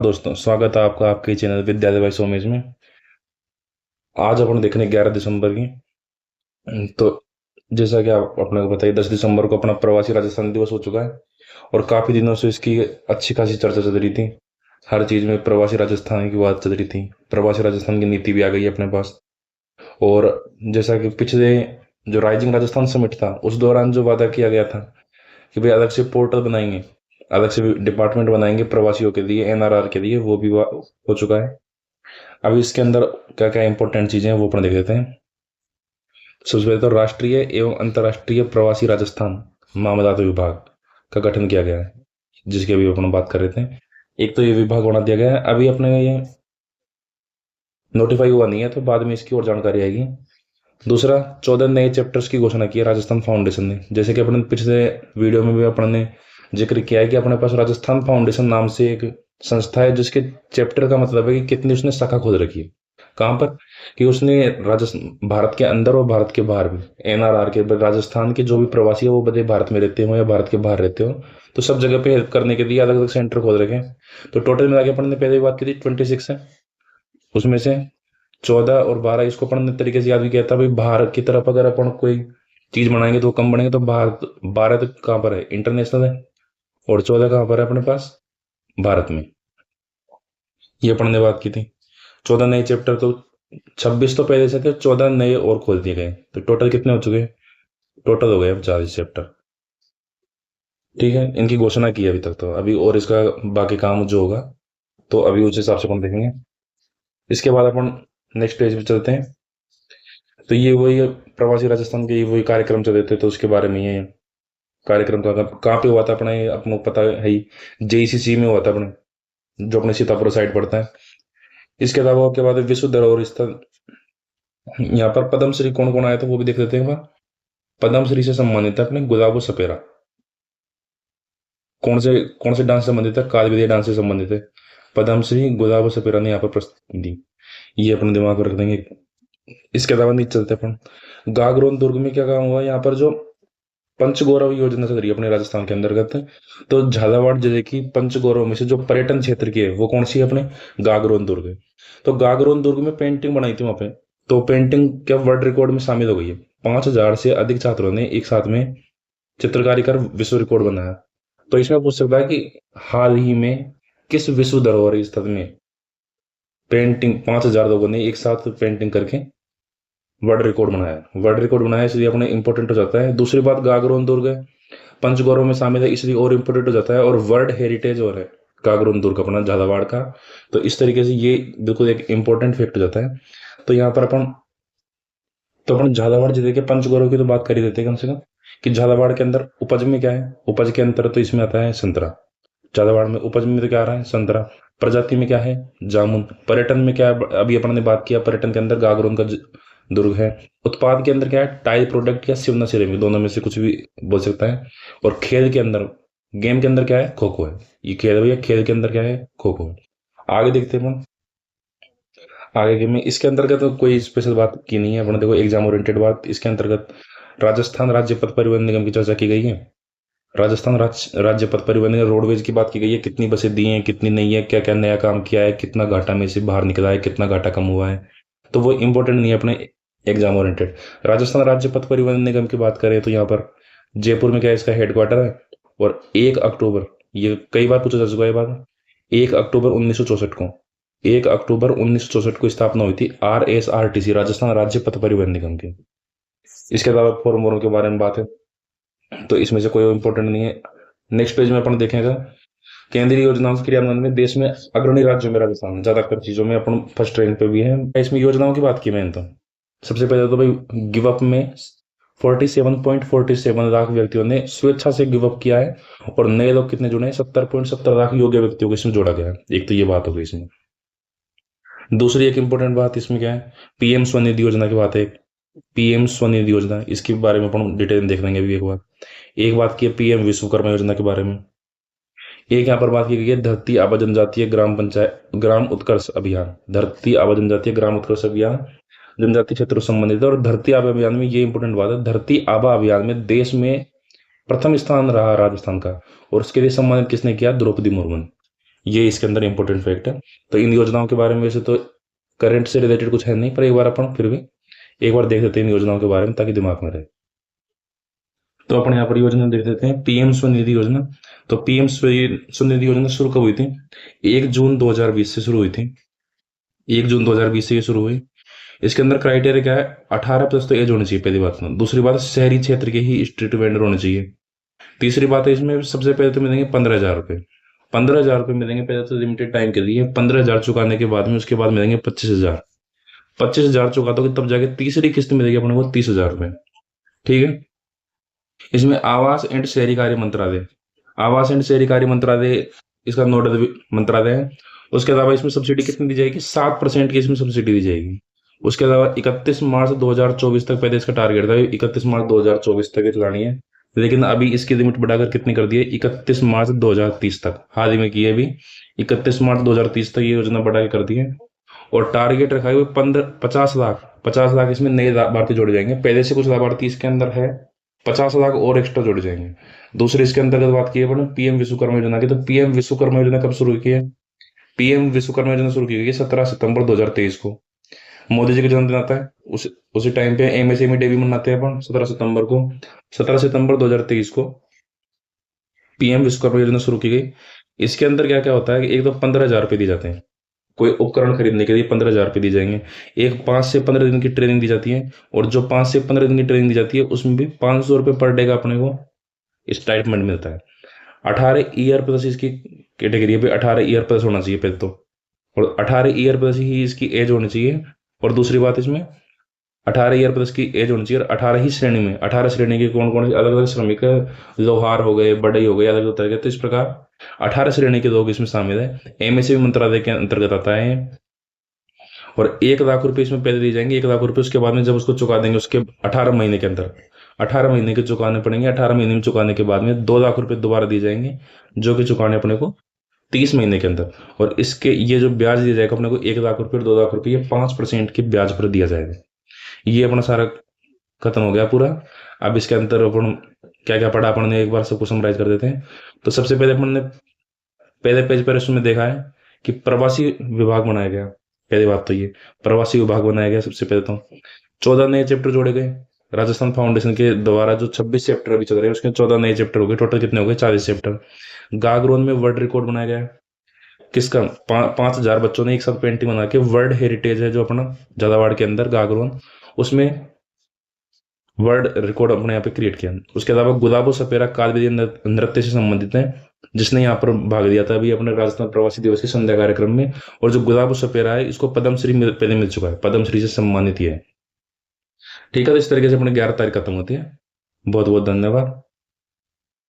दोस्तों, स्वागत है आपका आपके चैनल विद्यालय बाई सोमेश में। आज अपन देखने 11 दिसंबर की। तो जैसा कि आप अपने को बताइए, 10 दिसंबर को अपना प्रवासी राजस्थान दिवस हो चुका है और काफी दिनों से इसकी अच्छी खासी चर्चा चल रही थी। हर चीज में प्रवासी राजस्थान की बात चल रही थी। प्रवासी राजस्थान की नीति भी आ गई है अपने पास। और जैसा कि पिछले जो राइजिंग राजस्थान समिट था, उस दौरान जो वादा किया गया था कि भाई अलग से पोर्टल बनाएंगे, अलग से डिपार्टमेंट बनाएंगे प्रवासियों के लिए, एनआरआर के लिए, वो भी हो चुका है। अभी इसके अंदर क्या क्या इंपॉर्टेंट चीजें हैं वो अपन देख लेते हैं। सबसे पहले तो राष्ट्रीय एवं अंतर्राष्ट्रीय प्रवासी राजस्थान मामलात विभाग का गठन किया गया है, जिसकी अभी अपन बात कर रहे थे। एक तो ये विभाग बना दिया गया है, अभी अपने ये नोटिफाई हुआ नहीं है, तो बाद में इसकी और जानकारी आएगी। दूसरा, 14 नए चैप्टर्स की घोषणा की है राजस्थान फाउंडेशन ने। जैसे कि अपने पिछले वीडियो में भी अपन ने जिक्र किया है कि अपने पास राजस्थान फाउंडेशन नाम से एक संस्था है, जिसके चैप्टर का मतलब है कि कितनी उसने शाखा खोल रखी है। कहाँ पर? कि उसने राजस्थान, भारत के अंदर और भारत के बाहर भी, एनआरआर के राजस्थान के जो भी प्रवासी है, वो बड़े भारत में रहते हो या भारत के बाहर रहते हो, तो सब जगह पे हेल्प करने के लिए अलग अलग सेंटर खोल रखे हैं। तो टोटल मिला के अपन ने पहले बात की थी 26 है। उसमें से 14 और 12 इसको अपन तरीके से याद भी किया था भाई, बाहर की तरफ अगर अपन कोई चीज बनाएंगे तो कम बनेंगे। तो बाहर 12 तो कहाँ पर है? इंटरनेशनल है। और 14 कहाँ पर है अपने पास? भारत में। ये अपन ने बात की थी। 14 नए चैप्टर तो 26 तो पहले से थे, 14 नए और खोल दिए गए, तो टोटल कितने हो चुके? टोटल हो गए अब 40 चैप्टर। ठीक है, इनकी घोषणा की है अभी तक, तो अभी और इसका बाकी काम जो होगा तो अभी उस हिसाब से अपन देखेंगे। इसके बाद अपन नेक्स्ट पेज पे चलते हैं। तो ये वही प्रवासी राजस्थान के वही कार्यक्रम चल रहे थे, तो उसके बारे में ये कार्यक्रम कहाँ पे हुआ था अपना, ये अपने को पता है ही, जेईसीसी में हुआ था अपने, जो अपने सीतापुर साइड पड़ता है। इसके अलावा के बाद विश्व धरोहर स्थल, यहाँ पर पद्मश्री कौन कौन आया था वो भी देख लेते हैं। वहाँ पद्मश्री से सम्मानित है अपने गुलाबो सपेरा। कौन से डांस से संबंधित है? कालबेलिया डांस से संबंधित है। पद्मश्री गुलाबो सपेरा ने यहाँ पर प्रस्तुति दी। ये अपने दिमाग में रख देंगे। इसके अलावा नीचे चलते हैं अपन। गागरोन दुर्ग में क्या काम हुआ? यहाँ पर जो पंचगौरव योजना चल रही है अपने राजस्थान के अंतर्गत, तो झालावाड़ जिले की पंचगौरव में से जो पर्यटन क्षेत्र की है वो कौन सी है अपने? गागरोन दुर्ग है। तो गागरोन दुर्ग में पेंटिंग बनाई थी वहां पे, तो पेंटिंग क्या वर्ल्ड रिकॉर्ड में शामिल हो गई है। 5,000 से अधिक छात्रों ने एक साथ में चित्रकारी कर विश्व रिकॉर्ड बनाया। तो इसमें पूछ सकता है कि हाल ही में किस विश्व धरोहर स्थल में पेंटिंग 5,000 लोगों ने एक साथ पेंटिंग करके वर्ल्ड रिकॉर्ड बनाया? वर्ल्ड रिकॉर्ड बनाया इसलिए अपने इंपॉर्टेंट हो जाता है। दूसरी बात, गागरोन दुर्ग है, पंचगौरव में शामिल है, इसलिए और इम्पोर्टेंट हो जाता है। और वर्ल्ड हेरिटेज और है गागरोन दुर्ग अपना झालावाड़ का। तो इस तरीके से ये बिल्कुल एक इंपॉर्टेंट फैक्ट हो जाता है। तो यहाँ पर अपन झालावाड़ जिले के पंचगौरव की तो बात कर ही देते हैं कम से कम, कि झालावाड़ के अंदर उपज में क्या है? उपज के अंतर तो इसमें आता है संतरा। झालावाड़ में उपज में तो क्या आ रहा है? संतरा। प्रजाति में क्या है? जामुन। पर्यटन में क्या है? अभी अपन ने बात किया, पर्यटन के अंदर गागरोन का दुर्ग है। उत्पाद के अंदर क्या है? टाइल प्रोडक्ट या सिवना सिरेमिक, दोनों में से कुछ भी बोल सकता है। और खेल के अंदर, गेम के अंदर क्या है? खो खो है। ये खेल है भैया, खेल के अंदर क्या है? खो खो है। आगे देखते हैं अपन। आगे के में इसके अंतर्गत तो कोई स्पेशल बात की नहीं है अपन, देखो एग्जाम ओरिएंटेड बात। इसके अंतर्गत राजस्थान राज्य पथ परिवहन निगम की चर्चा की गई है। राजस्थान राज्य पथ परिवहन निगम, रोडवेज की बात की गई है, कितनी बसें दी हैं, कितनी नहीं है, क्या क्या नया काम किया है, कितना घाटा में से बाहर निकला है, कितना घाटा कम हुआ है। तो वो इंपॉर्टेंट नहीं है अपने एग्जाम ओरिएंटेड। राजस्थान राज्य पथ परिवहन निगम की बात करें तो यहाँ पर जयपुर में क्या है? इसका हेडक्वार्टर है। और 1 अक्टूबर, ये कई बार पूछा जा चुका है ये बात, 1 अक्टूबर 1964 को, 1 अक्टूबर 1964 को स्थापना हुई थी RSRTC, राजस्थान राज्य पथ परिवहन निगम की। इसके अलावा फॉर्मूलों के बारे में बात है तो इसमें से कोई इंपॉर्टेंट नहीं है। नेक्स्ट पेज में अपन देखेंगे, केंद्रीय योजनाओं के क्रियान्वयन में देश में अग्रणी राज्य में राजस्थान, ज्यादातर चीजों में अपन फर्स्ट रैंक पे भी है। इसमें योजनाओं की बात की मैंने तो सबसे पहले तो भाई गिव अप में 47.47 लाख व्यक्तियों ने स्वेच्छा से गिव अप किया है। और नए लोग कितने जुड़े हैं? 70.70 लाख योग्य व्यक्तियों को इसमें जोड़ा गया है। एक तो ये बात हो गई इसमें। दूसरी एक इंपॉर्टेंट बात इसमें क्या है? पीएम स्वनिधि योजना की बात है। पीएम स्वनिधि योजना, इसके बारे में अपन डिटेल में देख लेंगे अभी। एक बात की है पीएम विश्वकर्मा योजना के बारे में। एक यहाँ पर बात की गई है धरती आबा जनजातीय ग्राम पंचायत ग्राम उत्कर्ष अभियान। धरती आबा जनजातीय ग्राम उत्कर्ष अभियान जनजातीय क्षेत्रों से संबंधित है। और धरती आबा अभियान में ये इंपॉर्टेंट बात है, धरती आबा अभियान में देश में प्रथम स्थान रहा राजस्थान का। और उसके लिए सम्मानित किसने किया? द्रौपदी मुर्मू ने। ये इसके अंदर इंपॉर्टेंट फैक्ट है। तो इन योजनाओं के बारे में वैसे तो करंट से रिलेटेड कुछ है नहीं, पर एक बार अपन फिर भी एक बार देख लेते हैं इन योजनाओं के बारे में, ताकि दिमाग में रहे। तो अपन यहाँ पर योजना देख लेते हैं, पीएम स्वनिधि योजना। तो पीएम स्वनिधि योजना शुरू कब हुई थी? 1 जून 2020 से शुरू हुई थी। 1 जून 2020 से ये शुरू हुई। इसके अंदर क्राइटेरिया क्या है? 18+ तो एज होनी चाहिए, पहली बात। दूसरी बात, शहरी क्षेत्र के ही स्ट्रीट वेंडर होने चाहिए। तीसरी बात है, इसमें सबसे पहले तो मिलेंगे 15,000 रुपये। 15,000 रुपये मिलेंगे पहले तो लिमिटेड टाइम के लिए। 15,000 चुकाने के बाद में उसके बाद मिलेंगे 25,000। 25,000 चुका दोगे तब जाके तीसरी किस्त मिलेगी अपने को 30,000 रुपये। ठीक है। इसमें आवास एंड शहरी कार्य मंत्रालय, आवास एंड शहरी कार्य मंत्रालय इसका नोडल मंत्रालय है। उसके अलावा इसमें सब्सिडी कितनी दी जाएगी? 7% की इसमें सब्सिडी दी जाएगी। उसके अलावा 31 मार्च 2024 तक, पहले इसका टारगेट था 31 मार्च 2024 तक ये चलानी है, लेकिन अभी इसकी लिमिट बढ़ाकर कितनी कर दी है? 31 मार्च 2030 तक। हाल ही में की है अभी, 31 मार्च 2030 तक ये योजना बढ़ा के कर दी है। और टारगेट रखा है वो 50 लाख इसमें नए लाभार्थी जोड़े जाएंगे। पहले से कुछ लाभार्थी इसके अंदर है, 50 लाख और एक्स्ट्रा जोड़े जाएंगे। दूसरे इसके अंतर्गत बात की है पीएम विश्वकर्मा योजना की। तो पीएम विश्वकर्मा योजना कब शुरू की है? पीएम विश्वकर्मा योजना शुरू की गई 17 सितंबर 2023 को। मोदी जी का जन्मदिन आता है, उसी टाइम पे एमएसएमई डे भी मनाते हैं अपन 17 सितंबर को। 17 सितंबर 2023 को पीएम विश्वकर्मा योजना शुरू की गई। इसके अंदर क्या क्या होता है कि एक तो 15,000 रुपये दिए जाते हैं, कोई उपकरण खरीदने के लिए 15,000 रुपये दी जाएंगे। एक 5 से 15 दिन की ट्रेनिंग दी जाती है, और जो 5 से 15 दिन की ट्रेनिंग दी जाती है उसमें भी 500 रुपये पर डे का अपने को स्टाइपमेंट मिलता है। 18 ईयर प्लस इसकी कैटेगरी है, 18 ईयर प्लस होना चाहिए पहले तो, और 18 ईयर प्लस ही इसकी एज होनी चाहिए। और दूसरी बात, इसमें 18 ईयर प्लस की एज होनी चाहिए। और 18 ही श्रेणी में, 18 श्रेणी के कौन कौन से अलग अलग श्रमिक है, लोहार हो गए, बढ़ई हो गए, अलग अलग तरह के। तो इस प्रकार 18 श्रेणी के लोग इसमें शामिल है। एमएसएमई मंत्रालय के अंतर्गत आता है। और 1 लाख रुपए इसमें पहले दिए जाएंगे। 1 लाख रुपए उसके बाद में जब उसको चुका देंगे, उसके 18 महीने के अंदर 18 महीने के चुकाने पड़ेंगे। 18 महीने में चुकाने के बाद में 2 लाख रुपए दोबारा दिए जाएंगे, जो कि चुकाने अपने को 30 महीने के अंदर। और इसके ये जो ब्याज दिया जाएगा अपने को 1 लाख रुपए और 2 लाख रुपए, ये 5% के ब्याज पर दिया जाएगा। ये अपना सारा खत्म हो गया पूरा। अब इसके अंदर अपन क्या क्या पढ़ा अपन ने, एक बार सबको समराइज कर देते हैं। तो सबसे पहले अपन ने पहले पेज पर इसमें देखा है कि प्रवासी विभाग बनाया गया। पहली बात तो ये प्रवासी विभाग बनाया गया सबसे पहले तो। 14 नए चैप्टर जोड़े गए राजस्थान फाउंडेशन के द्वारा। जो 26 चैप्टर अभी चल रहे हैं उसके 14 नए चैप्टर हो गए। टोटल कितने हो गए? 40 चैप्टर। गागरोन में वर्ल्ड रिकॉर्ड बनाया गया है। किसका? 5,000 बच्चों ने एक साथ पेंटिंग बना के, वर्ल्ड हेरिटेज है जो अपना झालावाड़ के अंदर गागरोन, उसमें वर्ल्ड रिकॉर्ड अपने यहाँ पे क्रिएट किया। उसके अलावा गुलाबो सपेरा कालबेलिया नृत्य से संबंधित है, जिसने यहाँ पर भाग लिया था अभी अपने राजस्थान प्रवासी दिवस के संध्या कार्यक्रम में। और जो गुलाबो सपेरा है, इसको पद्मश्री पहले मिल चुका है, पद्मश्री से सम्मानित किया है। ठीक है। तो इस तरीके से अपने 11 तारीख खत्म होती है। बहुत बहुत धन्यवाद।